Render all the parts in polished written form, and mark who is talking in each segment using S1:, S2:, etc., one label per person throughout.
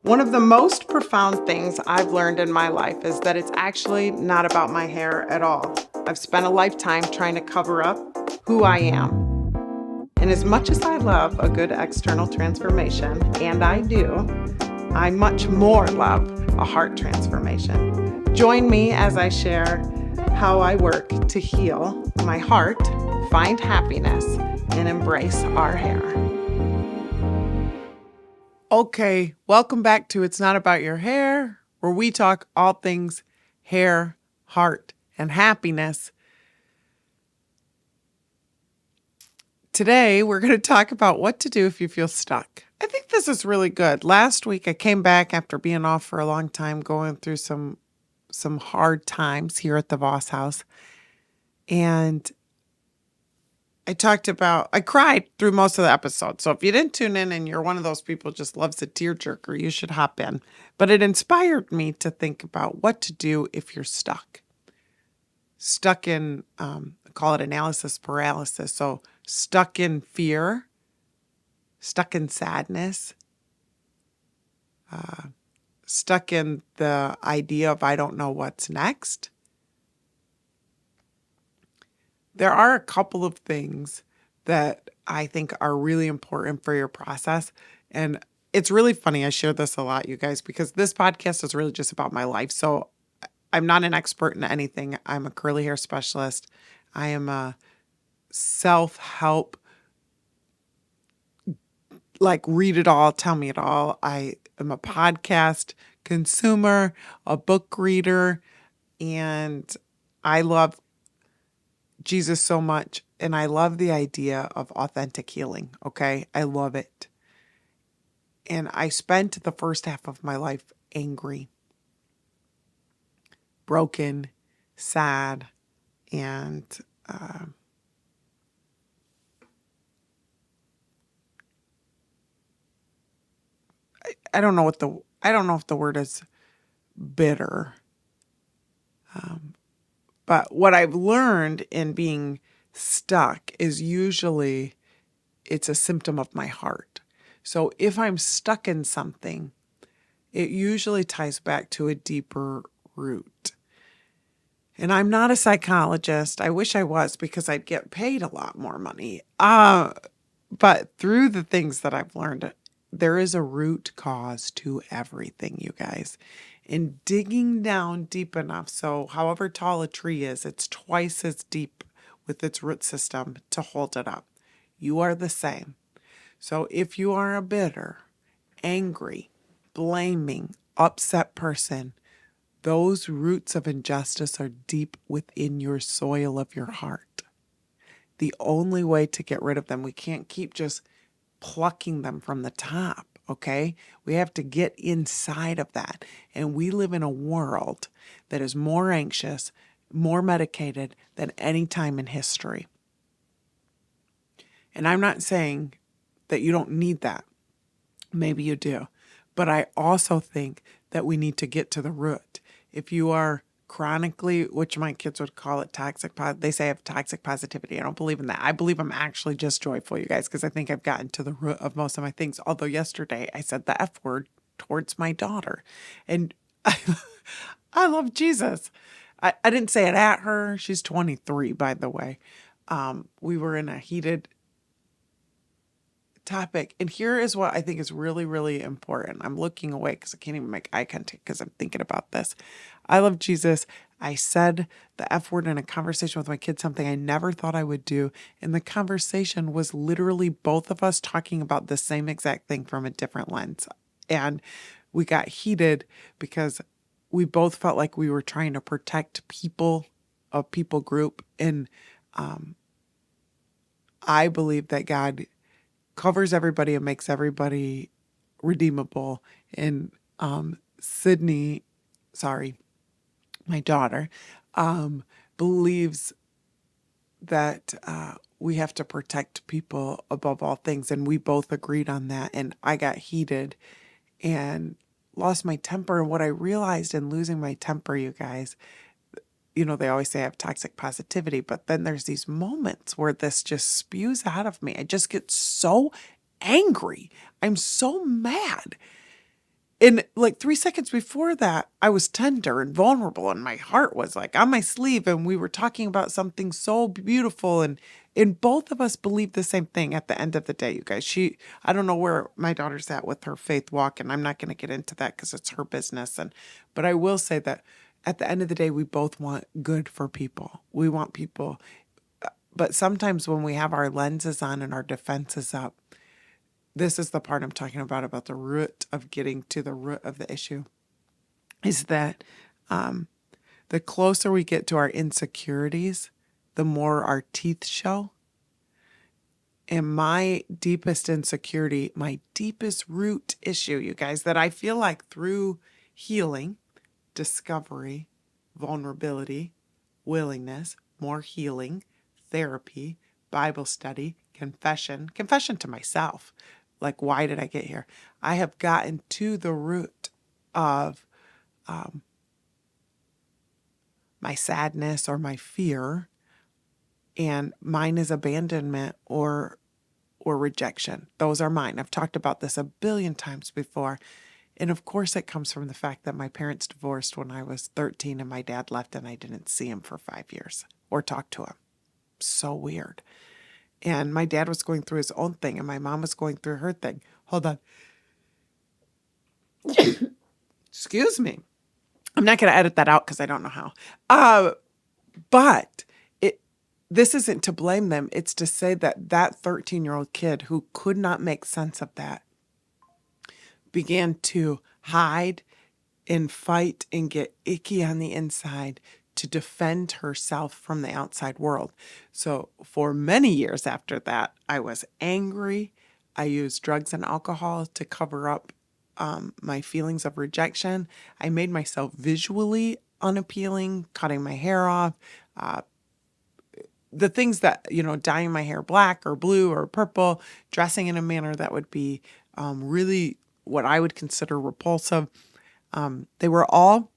S1: One of the most profound things I've learned in my life is that it's actually not about my hair at all. I've spent a lifetime trying to cover up who I am. And as much as I love a good external transformation, and I do, I much more love a heart transformation. Join me as I share how I work to heal my heart, find happiness, and embrace our hair. Okay, welcome back to It's Not About Your Hair, where we talk all things hair, heart, and happiness. Today, we're going to talk about what to do if you feel stuck. I think this is really good. Last week, I came back after being off for a long time, going through some hard times here at the Voss house. And I cried through most of the episode. So if you didn't tune in and you're one of those people who just loves a tearjerker, you should hop in. But it inspired me to think about what to do if you're stuck. Stuck in, call it analysis paralysis. So stuck in fear, stuck in sadness, stuck in the idea of I don't know what's next. There are a couple of things that I think are really important for your process. And it's really funny. I share this a lot, you guys, because this podcast is really just about my life. So I'm not an expert in anything. I'm a curly hair specialist. I am a self-help, read it all, tell me it all. I am a podcast consumer, a book reader, and I love Jesus so much, and I love the idea of authentic healing, okay? I love it. And I spent the first half of my life angry, broken, sad, and I don't know if the word is bitter. But what I've learned in being stuck is usually it's a symptom of my heart. So if I'm stuck in something, it usually ties back to a deeper root. And I'm not a psychologist. I wish I was because I'd get paid a lot more money. But through the things that I've learned, there is a root cause to everything, you guys. And digging down deep enough, so however tall a tree is, it's twice as deep with its root system to hold it up. You are the same. So if you are a bitter, angry, blaming, upset person, those roots of injustice are deep within your soil of your heart. The only way to get rid of them, we can't keep just plucking them from the top. Okay, we have to get inside of that. And we live in a world that is more anxious, more medicated than any time in history. And I'm not saying that you don't need that. Maybe you do. But I also think that we need to get to the root. If you are chronically, which my kids would call it they say I have toxic positivity. I don't believe in that. I believe I'm actually just joyful, you guys, because I think I've gotten to the root of most of my things. Although yesterday I said the F word towards my daughter. And I love Jesus. I didn't say it at her. She's 23, by the way. We were in a heated topic. And here is what I think is really, really important. I'm looking away because I can't even make eye contact because I'm thinking about this. I love Jesus. I said the F word in a conversation with my kids, something I never thought I would do. And the conversation was literally both of us talking about the same exact thing from a different lens. And we got heated because we both felt like we were trying to protect a people group. And I believe that God covers everybody and makes everybody redeemable. And my daughter, believes that we have to protect people above all things. And we both agreed on that. And I got heated and lost my temper. And what I realized in losing my temper, you guys, they always say I have toxic positivity, but then there's these moments where this just spews out of me. I just get so angry. I'm so mad. And like 3 seconds before that, I was tender and vulnerable, and my heart was like on my sleeve, and we were talking about something so beautiful. And both of us believe the same thing at the end of the day, you guys. I don't know where my daughter's at with her faith walk, and I'm not going to get into that because it's her business. But I will say that at the end of the day, we both want good for people. We want people, but sometimes when we have our lenses on and our defenses up, this is the part I'm talking about the root of getting to the root of the issue, is that the closer we get to our insecurities, the more our teeth show. And my deepest insecurity, my deepest root issue, you guys, that I feel like through healing, discovery, vulnerability, willingness, more healing, therapy, Bible study, confession to myself. Like, why did I get here? I have gotten to the root of my sadness or my fear, and mine is abandonment or rejection. Those are mine. I've talked about this a billion times before. And of course, it comes from the fact that my parents divorced when I was 13 and my dad left and I didn't see him for 5 years or talk to him. So weird. And my dad was going through his own thing and my mom was going through her thing. Hold on. Excuse me. I'm not going to edit that out because I don't know how. But this isn't to blame them. It's to say that 13-year-old kid who could not make sense of that began to hide and fight and get icky on the inside to defend herself from the outside world. So for many years after that, I was angry. I used drugs and alcohol to cover up my feelings of rejection. I made myself visually unappealing, cutting my hair off, the things that, dyeing my hair black or blue or purple, dressing in a manner that would be really what I would consider repulsive. They were all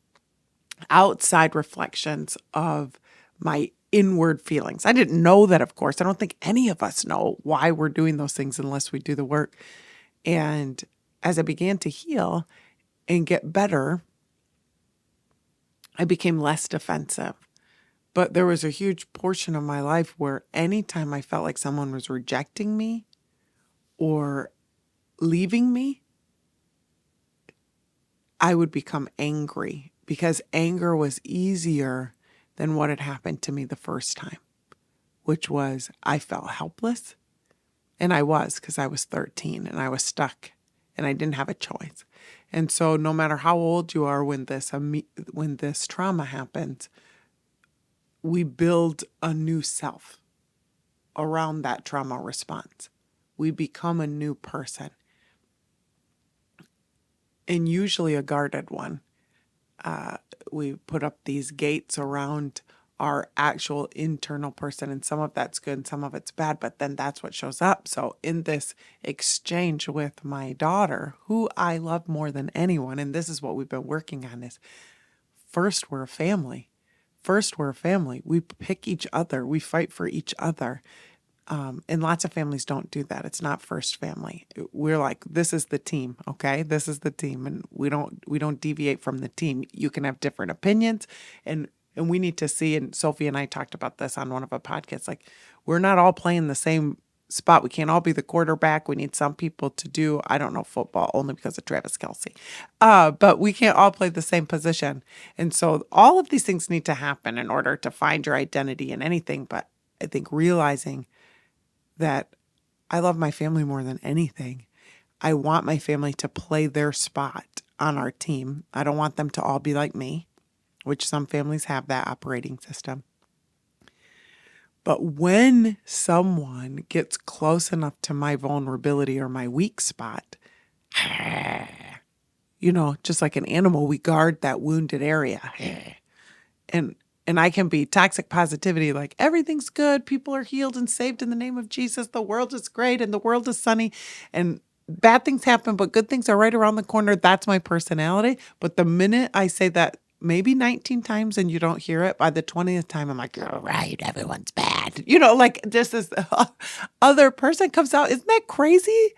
S1: outside reflections of my inward feelings. I didn't know that, of course. I don't think any of us know why we're doing those things unless we do the work. And as I began to heal and get better, I became less defensive. But there was a huge portion of my life where anytime I felt like someone was rejecting me or leaving me, I would become angry because anger was easier than what had happened to me the first time, which was I felt helpless. And I was, because I was 13 and I was stuck and I didn't have a choice. And so no matter how old you are when this trauma happens, we build a new self around that trauma response. We become a new person, and usually a guarded one. We put up these gates around our actual internal person, and some of that's good and some of it's bad, but then that's what shows up. So in this exchange with my daughter, who I love more than anyone, and this is what we've been working on, is first we're a family. We pick each other. We fight for each other. And lots of families don't do that. It's not first family. We're like, this is the team, okay? This is the team, and we don't deviate from the team. You can have different opinions, and we need to see. And Sophie and I talked about this on one of our podcasts. Like, we're not all playing the same spot. We can't all be the quarterback. We need some people to do, I don't know, football only because of Travis Kelce. But we can't all play the same position. And so all of these things need to happen in order to find your identity in anything. But I think realizing that I love my family more than anything. I want my family to play their spot on our team. I don't want them to all be like me, which some families have that operating system. But when someone gets close enough to my vulnerability or my weak spot, just like an animal, we guard that wounded area. And I can be toxic positivity, like everything's good, people are healed and saved in the name of Jesus, the world is great and the world is sunny, and bad things happen, but good things are right around the corner. That's my personality. But the minute I say that maybe 19 times and you don't hear it, by the 20th time, I'm like, you're right, everyone's bad. Like just this other person comes out. Isn't that crazy?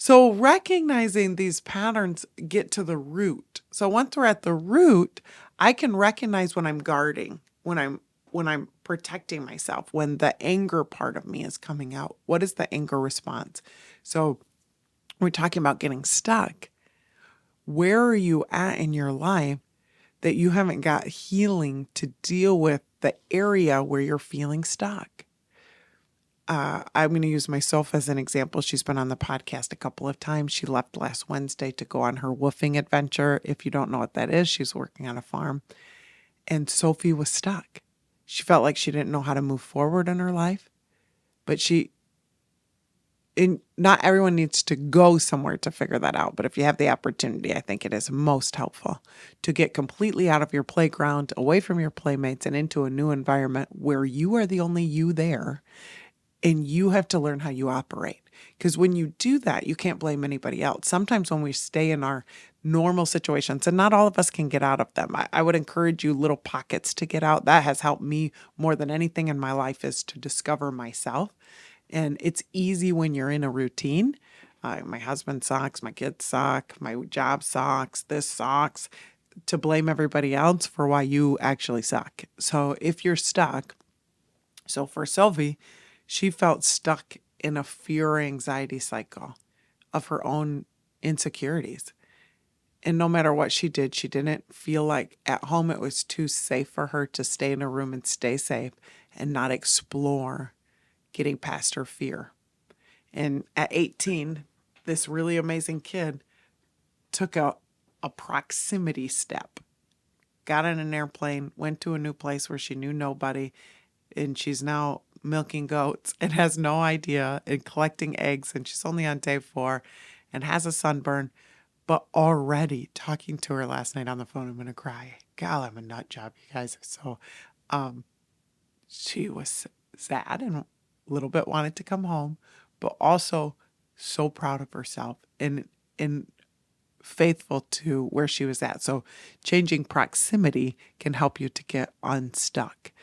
S1: So recognizing these patterns get to the root. So once we're at the root, I can recognize when I'm guarding, when I'm protecting myself, when the anger part of me is coming out. What is the anger response? So we're talking about getting stuck. Where are you at in your life that you haven't got healing to deal with the area where you're feeling stuck? I'm going to use myself as an example. She's been on the podcast a couple of times. She left last Wednesday to go on her woofing adventure. If you don't know what that is, she's working on a farm. And Sophie was stuck. She felt like she didn't know how to move forward in her life. But not everyone needs to go somewhere to figure that out. But if you have the opportunity, I think it is most helpful to get completely out of your playground, away from your playmates, and into a new environment where you are the only you there. And you have to learn how you operate. Because when you do that, you can't blame anybody else. Sometimes when we stay in our normal situations, and not all of us can get out of them, I would encourage you little pockets to get out. That has helped me more than anything in my life, is to discover myself. And it's easy when you're in a routine. My husband sucks, my kids suck, my job sucks, this sucks, to blame everybody else for why you actually suck. So if you're stuck, so for Sylvie, she felt stuck in a fear or anxiety cycle of her own insecurities. And no matter what she did, she didn't feel like at home it was too safe for her to stay in a room and stay safe and not explore getting past her fear. And at 18, this really amazing kid took a proximity step, got on an airplane, went to a new place where she knew nobody, and she's now milking goats and has no idea, and collecting eggs, and she's only on day 4 and has a sunburn. But already talking to her last night on the phone, I'm going to cry. God, I'm a nut job, you guys. So she was sad and a little bit wanted to come home, but also so proud of herself and faithful to where she was at. So changing proximity can help you to get unstuck.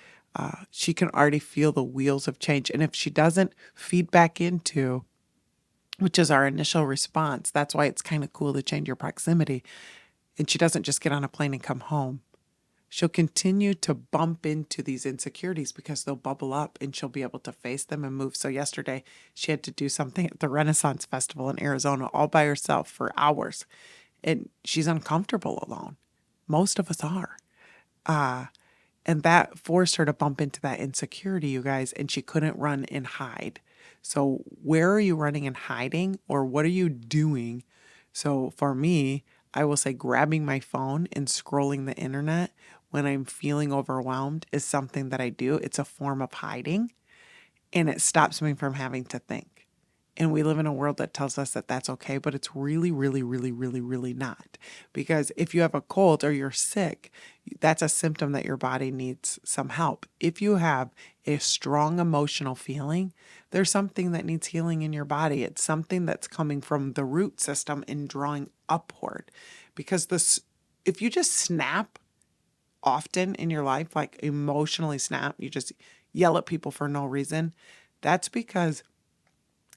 S1: She can already feel the wheels of change. And if she doesn't feed back into, which is our initial response, that's why it's kind of cool to change your proximity, and she doesn't just get on a plane and come home, she'll continue to bump into these insecurities because they'll bubble up and she'll be able to face them and move. So yesterday she had to do something at the Renaissance Festival in Arizona all by herself for hours. And she's uncomfortable alone. Most of us are. And that forced her to bump into that insecurity, you guys, and she couldn't run and hide. So where are you running and hiding, or what are you doing? So for me, I will say grabbing my phone and scrolling the internet when I'm feeling overwhelmed is something that I do. It's a form of hiding, and it stops me from having to think. And we live in a world that tells us that that's okay, but it's really, really, really, really, really not. Because if you have a cold or you're sick, that's a symptom that your body needs some help. If you have a strong emotional feeling, there's something that needs healing in your body. It's something that's coming from the root system and drawing upward. Because if you just snap often in your life, like emotionally snap, you just yell at people for no reason, that's because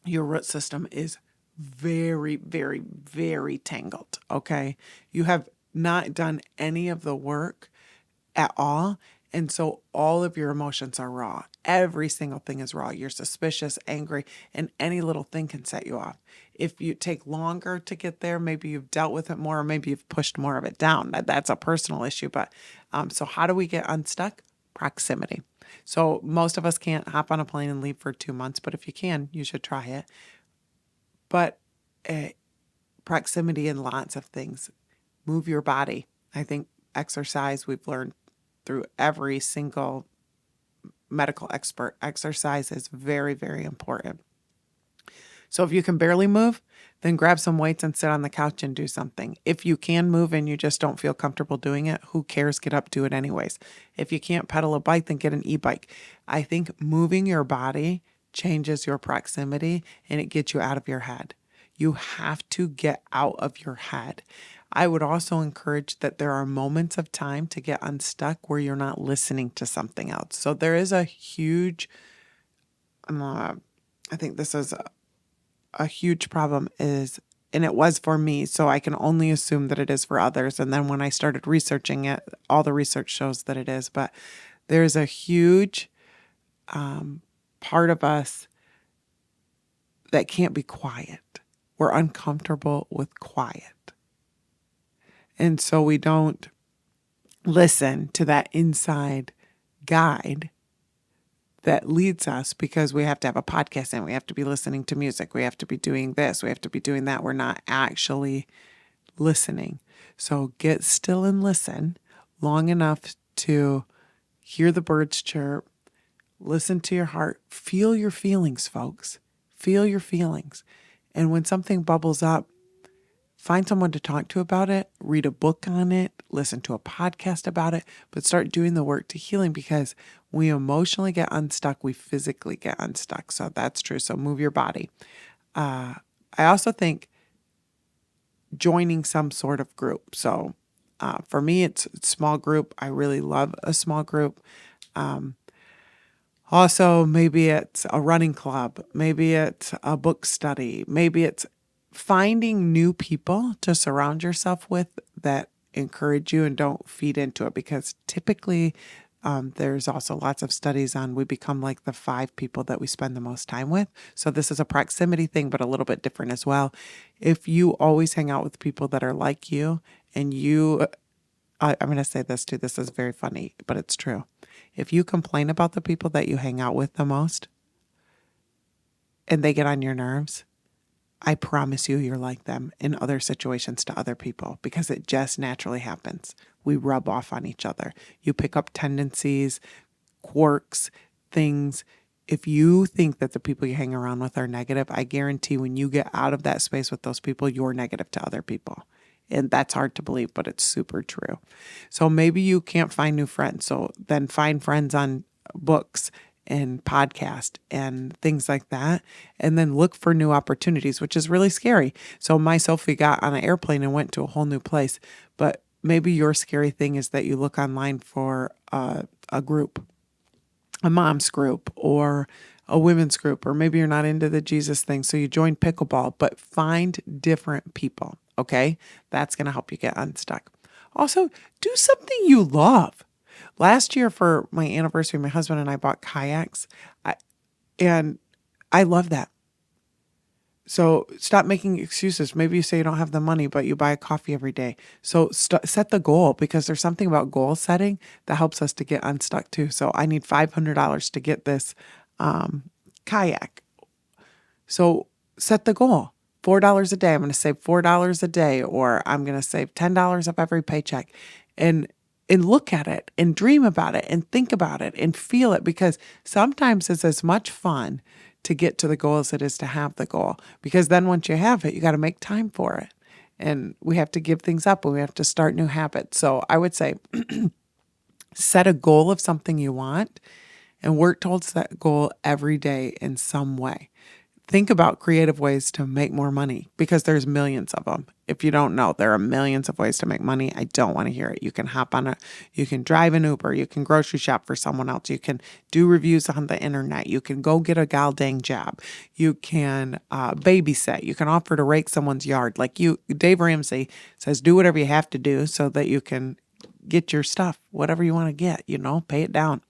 S1: your root system is very, very, very tangled, okay? You have not done any of the work at all, and so all of your emotions are raw. Every single thing is raw. You're suspicious, angry, and any little thing can set you off. If you take longer to get there, maybe you've dealt with it more, or maybe you've pushed more of it down. That's a personal issue, but so how do we get unstuck? Proximity. So most of us can't hop on a plane and leave for 2 months, but if you can, you should try it. But proximity in lots of things. Move your body. I think exercise, we've learned through every single medical expert, exercise is very, very important. So if you can barely move, then grab some weights and sit on the couch and do something. If you can move and you just don't feel comfortable doing it, who cares? Get up, do it anyways. If you can't pedal a bike, then get an e-bike. I think moving your body changes your proximity and it gets you out of your head. You have to get out of your head. I would also encourage that there are moments of time to get unstuck where you're not listening to something else. So there is a huge, I think this is a huge problem is, and it was for me, so I can only assume that it is for others. And then when I started researching it, all the research shows that it is. But there's a huge part of us that can't be quiet. We're uncomfortable with quiet. And so we don't listen to that inside guide that leads us, because we have to have a podcast and we have to be listening to music. We have to be doing this. We have to be doing that. We're not actually listening. So get still and listen long enough to hear the birds chirp, listen to your heart, feel your feelings, folks. Feel your feelings. And when something bubbles up, find someone to talk to about it, read a book on it, listen to a podcast about it, but start doing the work to healing, because when we emotionally get unstuck, we physically get unstuck. So that's true. So move your body. I also think joining some sort of group. So for me, it's a small group. I really love a small group. Also, maybe it's a running club. Maybe it's a book study. Maybe it's finding new people to surround yourself with that encourage you and don't feed into it, because typically there's also lots of studies on we become like the 5 people that we spend the most time with. So this is a proximity thing, but a little bit different as well. If you always hang out with people that are like you, and I'm going to say this too, this is very funny, but it's true. If you complain about the people that you hang out with the most and they get on your nerves, I promise you're like them in other situations to other people, because it just naturally happens. We rub off on each other. You pick up tendencies, quirks, things. If you think that the people you hang around with are negative, I guarantee when you get out of that space with those people, you're negative to other people. And that's hard to believe, but it's super true. So maybe you can't find new friends. So then find friends on books and podcast and things like that. And then look for new opportunities, which is really scary. So my Sophie got on an airplane and went to a whole new place. But maybe your scary thing is that you look online for a group, a mom's group or a women's group, or maybe you're not into the Jesus thing. So you join pickleball, but find different people. Okay. That's going to help you get unstuck. Also, do something you love. Last year for my anniversary, my husband and I bought kayaks, and I love that. So stop making excuses. Maybe you say you don't have the money, but you buy a coffee every day. So set the goal, because there's something about goal setting that helps us to get unstuck too. So I need $500 to get this kayak. So set the goal. $4 a day. I'm going to save $4 a day, or I'm going to save $10 of every paycheck, and look at it and dream about it and think about it and feel it, because sometimes it's as much fun to get to the goal as it is to have the goal, because then once you have it, you got to make time for it, and we have to give things up and we have to start new habits. So I would say set a goal of something you want and work towards that goal every day in some way. Think about creative ways to make more money, because there's millions of them. If you don't know, there are millions of ways to make money. I don't want to hear it. You can you can drive an Uber, you can grocery shop for someone else, you can do reviews on the internet, you can go get a gal dang job, you can babysit, you can offer to rake someone's yard. Dave Ramsey says, do whatever you have to do so that you can get your stuff, whatever you want to get, pay it down.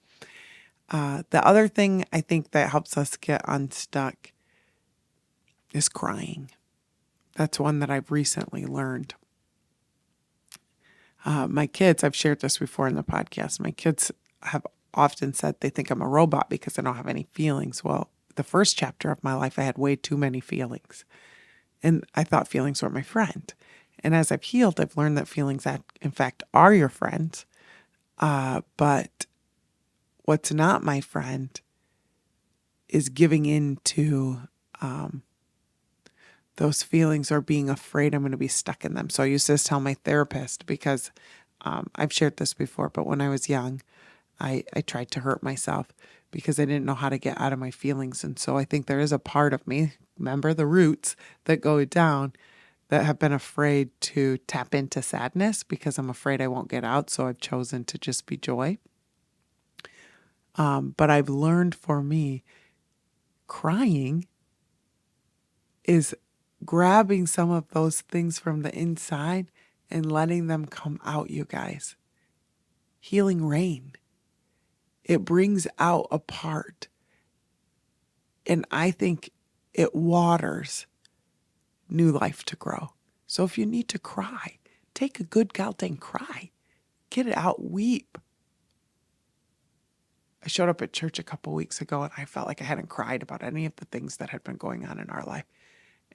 S1: The other thing I think that helps us get unstuck is crying. That's one that I've recently learned. My kids, I've shared this before in the podcast, my kids have often said they think I'm a robot because I don't have any feelings. Well, the first chapter of my life, I had way too many feelings. And I thought feelings were my friend. And as I've healed, I've learned that feelings, in fact, are your friends. But what's not my friend is giving in to those feelings, or being afraid I'm going to be stuck in them. So I used to tell my therapist, because I've shared this before, but when I was young, I tried to hurt myself because I didn't know how to get out of my feelings. And so I think there is a part of me, remember the roots that go down, that have been afraid to tap into sadness because I'm afraid I won't get out. So I've chosen to just be joy. But I've learned for me, crying is grabbing some of those things from the inside and letting them come out, you guys. Healing rain. It brings out a part. And I think it waters new life to grow. So if you need to cry, take a good goddamn cry. Get it out, weep. I showed up at church a couple weeks ago and I felt like I hadn't cried about any of the things that had been going on in our life.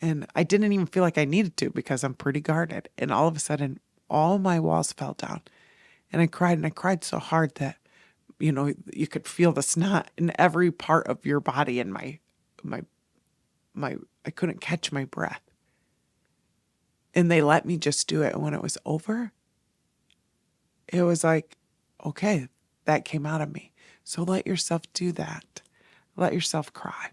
S1: And I didn't even feel like I needed to because I'm pretty guarded. And all of a sudden, all my walls fell down. And I cried so hard that, you could feel the snot in every part of your body, and my I couldn't catch my breath. And they let me just do it. And when it was over, it was like, okay, that came out of me. So let yourself do that. Let yourself cry.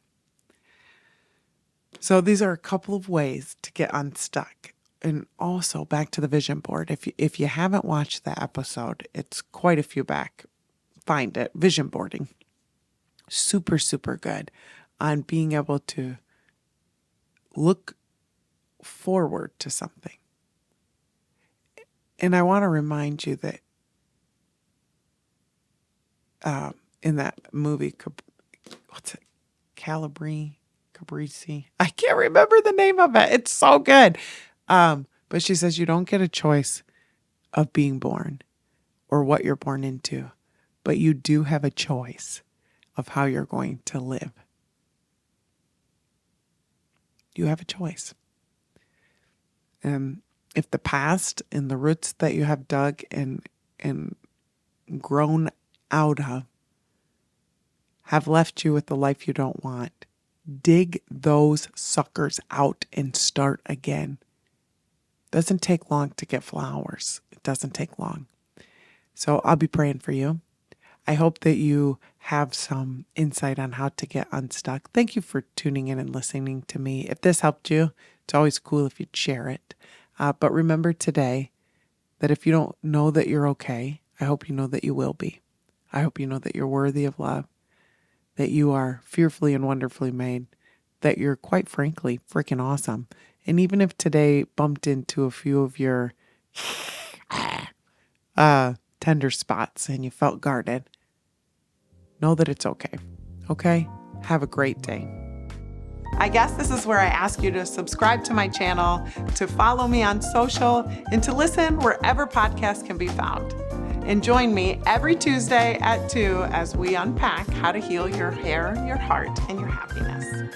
S1: So these are a couple of ways to get unstuck. And also back to the vision board. If you haven't watched that episode, it's quite a few back. Find it. Vision boarding. Super, super good on being able to look forward to something. And I want to remind you that in that movie, what's it? Caprese. I can't remember the name of it. It's so good. But she says you don't get a choice of being born or what you're born into, but you do have a choice of how you're going to live. You have a choice. If the past and the roots that you have dug and grown out of have left you with the life you don't want, dig those suckers out and start again. Doesn't take long to get flowers. It doesn't take long. So I'll be praying for you. I hope that you have some insight on how to get unstuck. Thank you for tuning in and listening to me. If this helped you, it's always cool if you'd share it. But remember today that if you don't know that you're okay, I hope you know that you will be. I hope you know that you're worthy of love, that you are fearfully and wonderfully made, that you're quite frankly freaking awesome. And even if today bumped into a few of your tender spots and you felt guarded, know that it's okay. Okay? Have a great day. I guess this is where I ask you to subscribe to my channel, to follow me on social, and to listen wherever podcasts can be found. And join me every Tuesday at 2 as we unpack how to heal your hair, your heart, and your happiness.